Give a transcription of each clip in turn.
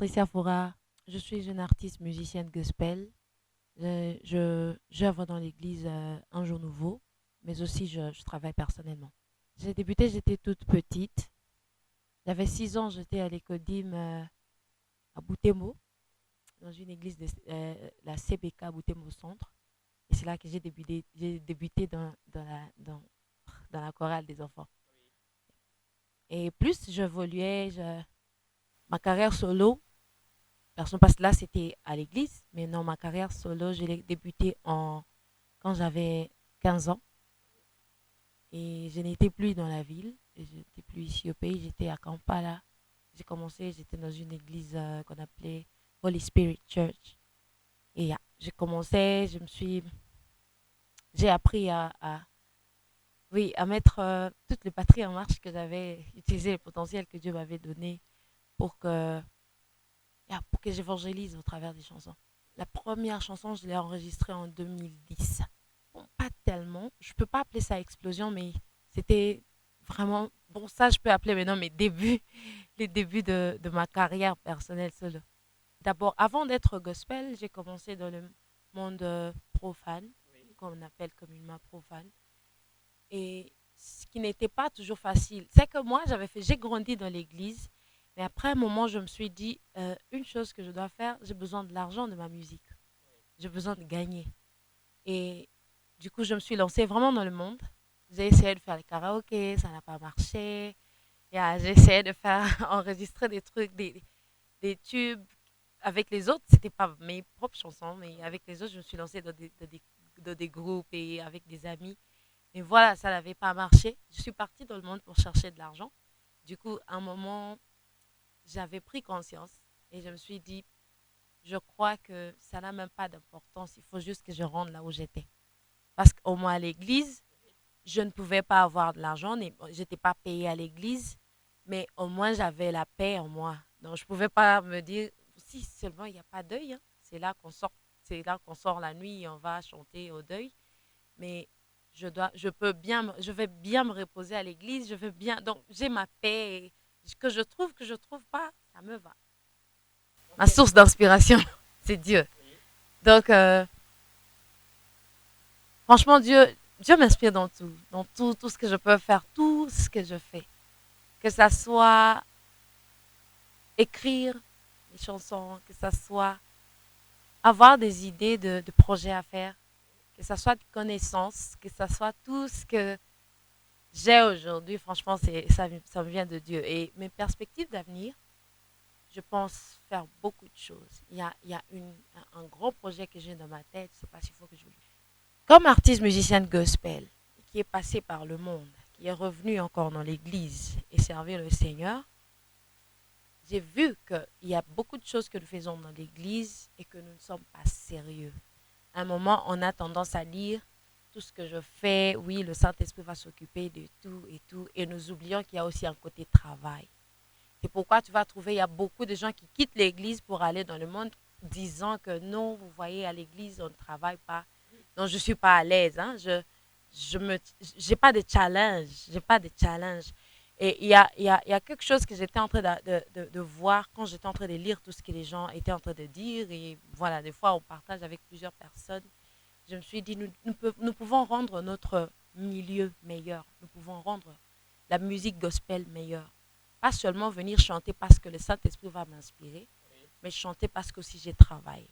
Alicia Fora. Je suis une artiste musicienne gospel. J'œuvre dans l'église Un Jour Nouveau, mais aussi je travaille personnellement. J'ai débuté, j'étais toute petite. J'avais 6 ans, j'étais à l'école d'hymne à Boutemo, dans une église de la CBK à Boutemo Centre. Et c'est là que j'ai débuté dans la chorale des enfants. Et plus j'évoluais, ma carrière solo, parce que là c'était à l'église, mais non, ma carrière solo, je l'ai débuté quand j'avais 15 ans. Et je n'étais plus dans la ville, et je n'étais plus ici au pays, j'étais à Kampala. J'ai commencé, j'étais dans une église qu'on appelait Holy Spirit Church. Et j'ai commencé, j'ai appris oui, à mettre toutes les batteries en marche que j'avais, utiliser le potentiel que Dieu m'avait donné pour que, pour que j'évangélise au travers des chansons. La première chanson, je l'ai enregistrée en 2010. Bon, pas tellement, je peux pas appeler ça explosion, mais c'était vraiment, bon, ça je peux appeler maintenant mes débuts, les débuts de ma carrière personnelle solo. D'abord, avant d'être gospel, j'ai commencé dans le monde profane, qu'on appelle communément profane. Et ce qui n'était pas toujours facile. C'est que moi, j'ai grandi dans l'église, mais après un moment, je me suis dit, une chose que je dois faire, j'ai besoin de l'argent de ma musique. J'ai besoin de gagner. Et du coup, je me suis lancée vraiment dans le monde. J'ai essayé de faire le karaoké, ça n'a pas marché. J'ai essayé de faire enregistrer des trucs, des tubes avec les autres. C'était pas mes propres chansons, mais avec les autres, je me suis lancée dans des groupes et avec des amis. Mais voilà, ça n'avait pas marché. Je suis partie dans le monde pour chercher de l'argent. Du coup, à un moment, j'avais pris conscience et je me suis dit, je crois que ça n'a même pas d'importance. Il faut juste que je rentre là où j'étais. Parce qu'au moins à l'église, je ne pouvais pas avoir de l'argent. Je n'étais pas payée à l'église, mais au moins j'avais la paix en moi. Donc, je ne pouvais pas me dire, si seulement il n'y a pas deuil, hein, c'est là qu'on sort la nuit et on va chanter au deuil. Mais je vais bien me reposer à l'église, je veux bien, donc j'ai ma paix, et que je trouve pas, ça me va. Ma source d'inspiration, c'est Dieu. Donc, franchement, Dieu m'inspire dans tout, tout ce que je peux faire, tout ce que je fais. Que ça soit écrire des chansons, que ça soit avoir des idées de projets à faire, que ça soit des connaissances, que ça soit tout ce que j'ai aujourd'hui, franchement, ça me vient de Dieu. Et mes perspectives d'avenir, je pense faire beaucoup de choses. Il y a un grand projet que j'ai dans ma tête, je ne sais pas s'il faut que je vous le dise. Comme artiste musicienne gospel, qui est passé par le monde, qui est revenu encore dans l'église et servir le Seigneur, j'ai vu qu'il y a beaucoup de choses que nous faisons dans l'église et que nous ne sommes pas sérieux. À un moment, on a tendance à lire tout ce que je fais, oui, le Saint-Esprit va s'occuper de tout, et nous oublions qu'il y a aussi un côté travail. C'est pourquoi tu vas trouver, il y a beaucoup de gens qui quittent l'église pour aller dans le monde disant que non, vous voyez, à l'église, on ne travaille pas. Donc, je ne suis pas à l'aise. Hein. J'ai pas de challenge. J'ai pas de challenge. Et il y a quelque chose que j'étais en train de voir quand j'étais en train de lire tout ce que les gens étaient en train de dire. Et voilà, des fois, on partage avec plusieurs personnes. Je me suis dit, nous pouvons rendre notre milieu meilleur. Nous pouvons rendre la musique gospel meilleure. Pas seulement venir chanter parce que le Saint-Esprit va m'inspirer, mais chanter parce que aussi j'ai travaillé.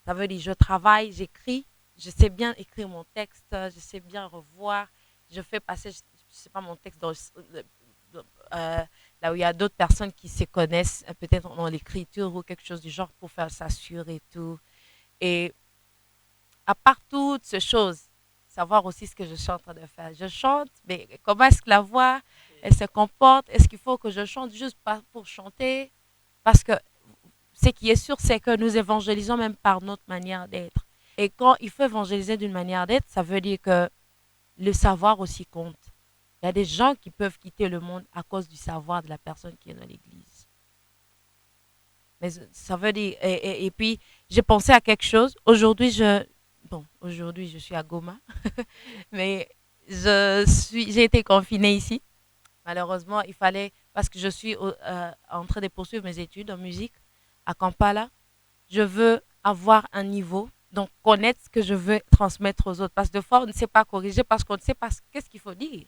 Ça veut dire, je travaille, j'écris, je sais bien écrire mon texte, je sais bien revoir, je fais passer, je sais pas, mon texte là où il y a d'autres personnes qui se connaissent, peut-être dans l'écriture ou quelque chose du genre pour faire s'assurer et tout. Et à part toutes ces choses, savoir aussi ce que je suis en train de faire. Je chante, mais comment est-ce que la voix, elle se comporte? Est-ce qu'il faut que je chante juste pour chanter? Parce que ce qui est sûr, c'est que nous évangélisons même par notre manière d'être. Et quand il faut évangéliser d'une manière d'être, ça veut dire que le savoir aussi compte. Il y a des gens qui peuvent quitter le monde à cause du savoir de la personne qui est dans l'église. Mais ça veut dire, et puis, j'ai pensé à quelque chose. Aujourd'hui, je suis à Goma, mais j'ai été confinée ici. Malheureusement, il fallait, parce que je suis en train de poursuivre mes études en musique à Kampala. Je veux avoir un niveau, donc connaître ce que je veux transmettre aux autres. Parce que des fois, on ne sait pas corriger parce qu'on ne sait pas qu'est-ce qu'il faut dire.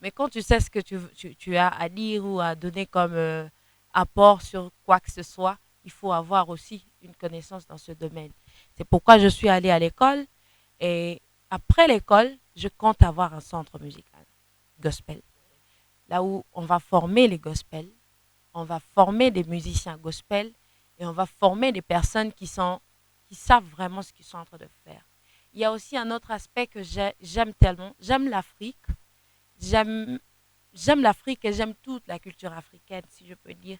Mais quand tu sais ce que tu as à dire ou à donner comme apport sur quoi que ce soit, il faut avoir aussi une connaissance dans ce domaine. C'est pourquoi je suis allée à l'école et après l'école, je compte avoir un centre musical gospel. Là où on va former les gospels, on va former des musiciens gospel et on va former des personnes qui savent vraiment ce qu'ils sont en train de faire. Il y a aussi un autre aspect que j'aime tellement. J'aime l'Afrique. J'aime, j'aime l'Afrique et j'aime toute la culture africaine, si je peux dire.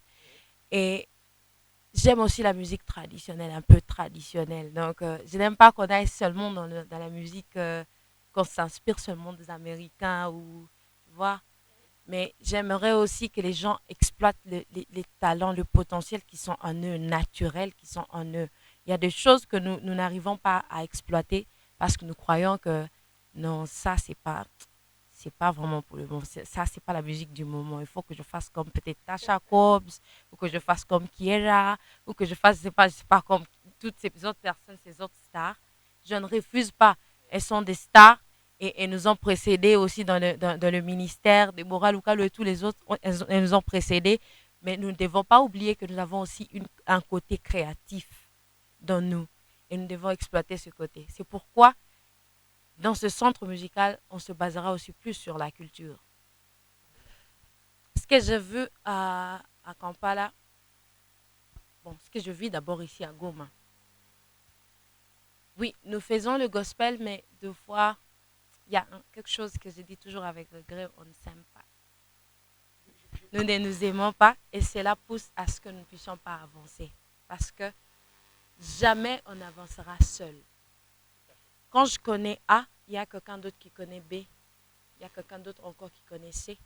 Et j'aime aussi la musique traditionnelle, un peu traditionnelle. Donc, je n'aime pas qu'on aille seulement dans la musique, qu'on s'inspire seulement des Américains ou, tu vois. Mais j'aimerais aussi que les gens exploitent les talents, le potentiel qui sont en eux, naturels qui sont en eux. Il y a des choses que nous n'arrivons pas à exploiter parce que nous croyons que non, ça, c'est pas vraiment pour le moment. Ça, c'est pas la musique du moment. Il faut que je fasse comme peut-être Tasha Cobbs, ou que je fasse comme Kiera, ou que je sais pas, comme toutes ces autres personnes, ces autres stars. Je ne refuse pas. Elles sont des stars et nous ont précédés aussi dans le ministère. Deborah Lucalo et tous les autres, elles nous ont précédés. Mais nous ne devons pas oublier que nous avons aussi un côté créatif dans nous. Et nous devons exploiter ce côté. C'est pourquoi dans ce centre musical, on se basera aussi plus sur la culture. Ce que je veux à Kampala, bon, ce que je vis d'abord ici à Goma. Oui, nous faisons le gospel, mais deux fois, il y a quelque chose que je dis toujours avec regret, on ne s'aime pas. Nous ne nous aimons pas et cela pousse à ce que nous ne puissions pas avancer. Parce que jamais on n'avancera seul. Quand je connais A, il y a quelqu'un d'autre qui connaît B, il y a quelqu'un d'autre encore qui connaît C.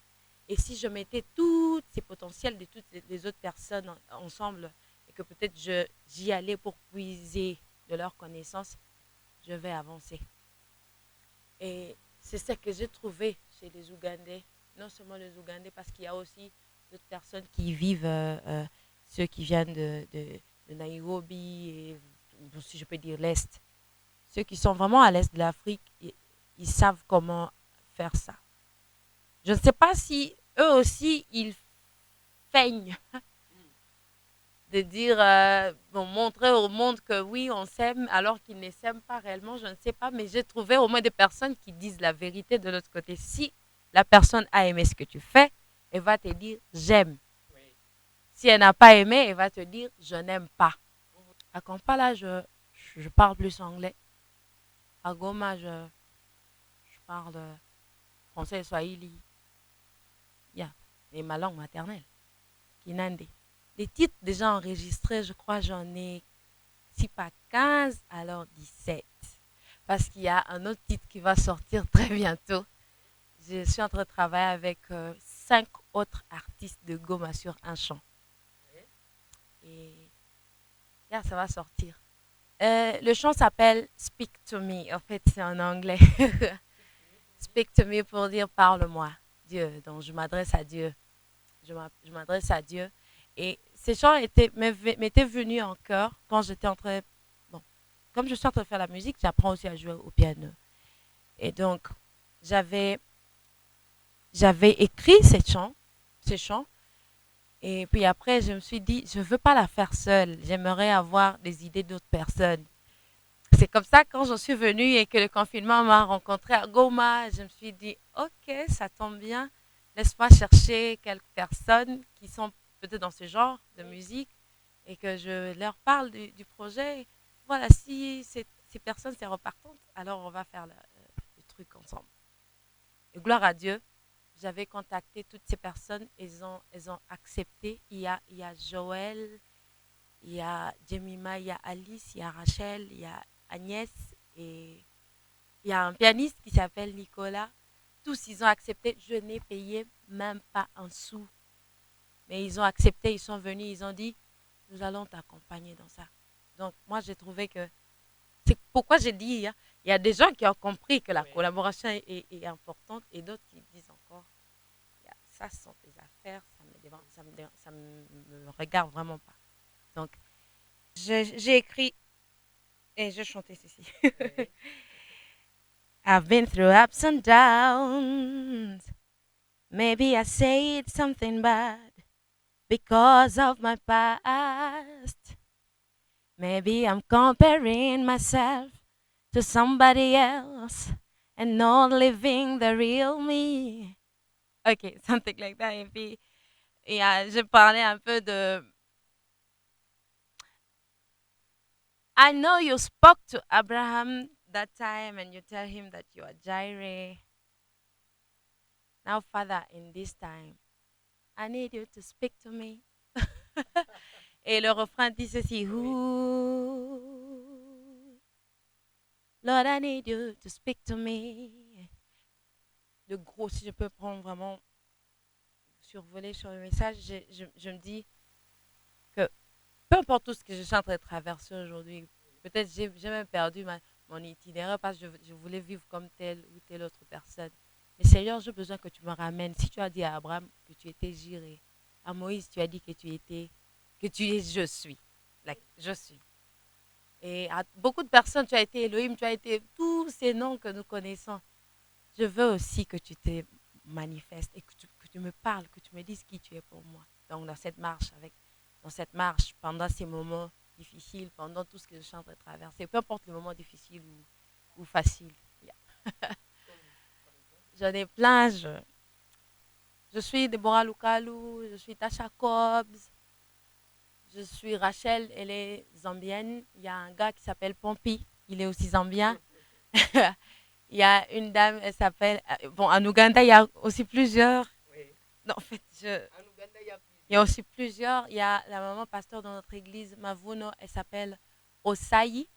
Et si je mettais tous ces potentiels de toutes les autres personnes ensemble et que peut-être j'y allais pour puiser de leurs connaissances, je vais avancer. Et c'est ce que j'ai trouvé chez les Ougandais. Non seulement les Ougandais, parce qu'il y a aussi d'autres personnes qui vivent, ceux qui viennent de Nairobi, et si je peux dire l'Est. Ceux qui sont vraiment à l'Est de l'Afrique, ils savent comment faire ça. Je ne sais pas si eux aussi, ils feignent de dire, bon, montrer au monde que oui, on s'aime alors qu'ils ne s'aiment pas réellement, je ne sais pas, mais j'ai trouvé au moins des personnes qui disent la vérité de l'autre côté. Si la personne a aimé ce que tu fais, elle va te dire j'aime. Si elle n'a pas aimé, elle va te dire je n'aime pas. À Kampala, je parle plus anglais. À Goma, je parle français, swahili. Yeah. Et ma langue maternelle, Kinande. Les titres déjà enregistrés, je crois j'en ai, si pas 15, alors 17. Parce qu'il y a un autre titre qui va sortir très bientôt. Je suis en train de travailler avec 5 autres artistes de Goma sur un chant. Et yeah, ça va sortir. Le chant s'appelle Speak to Me. En fait, c'est en anglais. Speak to me pour dire parle-moi, Dieu. Donc, je m'adresse à Dieu. Je m'adresse à Dieu. Et ces chants m'étaient venus en cœur quand j'étais en train. Bon, comme je suis en train de faire la musique, j'apprends aussi à jouer au piano. Et donc, j'avais, j'avais écrit ces chants. Et puis après, je me suis dit, je ne veux pas la faire seule. J'aimerais avoir des idées d'autres personnes. C'est comme ça, quand je suis venue et que le confinement m'a rencontrée à Goma, je me suis dit, OK, ça tombe bien. Laisse-moi chercher quelques personnes qui sont peut-être dans ce genre de musique et que je leur parle du projet. Voilà, si ces personnes sont repartantes, alors on va faire le truc ensemble. Et gloire à Dieu, j'avais contacté toutes ces personnes, elles ont accepté. Il y a Joël, il y a Jemima, il y a Alice, il y a Rachel, il y a Agnès et il y a un pianiste qui s'appelle Nicolas. Tous, ils ont accepté. Je n'ai payé même pas un sou. Mais ils ont accepté, ils sont venus, ils ont dit, nous allons t'accompagner dans ça. Donc, moi, j'ai trouvé que... C'est pourquoi j'ai dit, hein, il y a des gens qui ont compris que la collaboration est importante et d'autres qui disent encore, ça, ce sont tes affaires, ça ne me ça me regarde vraiment pas. Donc, j'ai écrit et je chantais ceci. Oui. I've been through ups and downs. Maybe I said something bad because of my past. Maybe I'm comparing myself to somebody else and not living the real me. Ok, something like that. Et puis, je parlais un peu de. I know you spoke to Abraham that time and you tell him that you are Jireh. Now, Father, in this time, I need you to speak to me. Et le refrain dit ceci. Oui. Ooh, Lord, I need you to speak to me. De gros, si je peux prendre vraiment survoler sur le message, je me dis que peu importe tout ce que je suis en train de traverser aujourd'hui, peut-être j'ai même perdu mon itinéraire parce que je voulais vivre comme telle ou telle autre personne. Mais Seigneur, j'ai besoin que tu me ramènes. Si tu as dit à Abraham que tu étais Jireh, à Moïse, tu as dit que tu es je suis. Like, je suis. Et à beaucoup de personnes, tu as été Elohim, tu as été tous ces noms que nous connaissons. Je veux aussi que tu te manifestes et que tu me parles, que tu me dises qui tu es pour moi. Donc, dans cette marche, pendant ces moments difficiles, pendant tout ce que je suis en train de traverser, peu importe le moment difficile ou facile. Yeah. J'en ai plein. Je suis Deborah Lukalu, je suis Tasha Cobbs, je suis Rachel, elle est zambienne. Il y a un gars qui s'appelle Pompi, il est aussi zambien. Il y a une dame, elle s'appelle. Bon, en Ouganda, il y a aussi plusieurs. Oui. Non, en fait, En Ouganda, il y a il y a plusieurs. aussi plusieurs. Il y a la maman pasteur de notre église, Mavuno, elle s'appelle Osayi,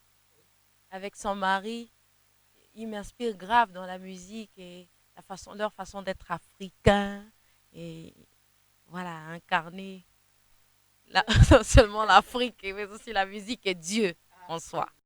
avec son mari. Il m'inspire grave dans la musique et leur façon d'être africain. Et voilà, incarner non seulement l'Afrique, mais aussi la musique et Dieu en soi. Absolument.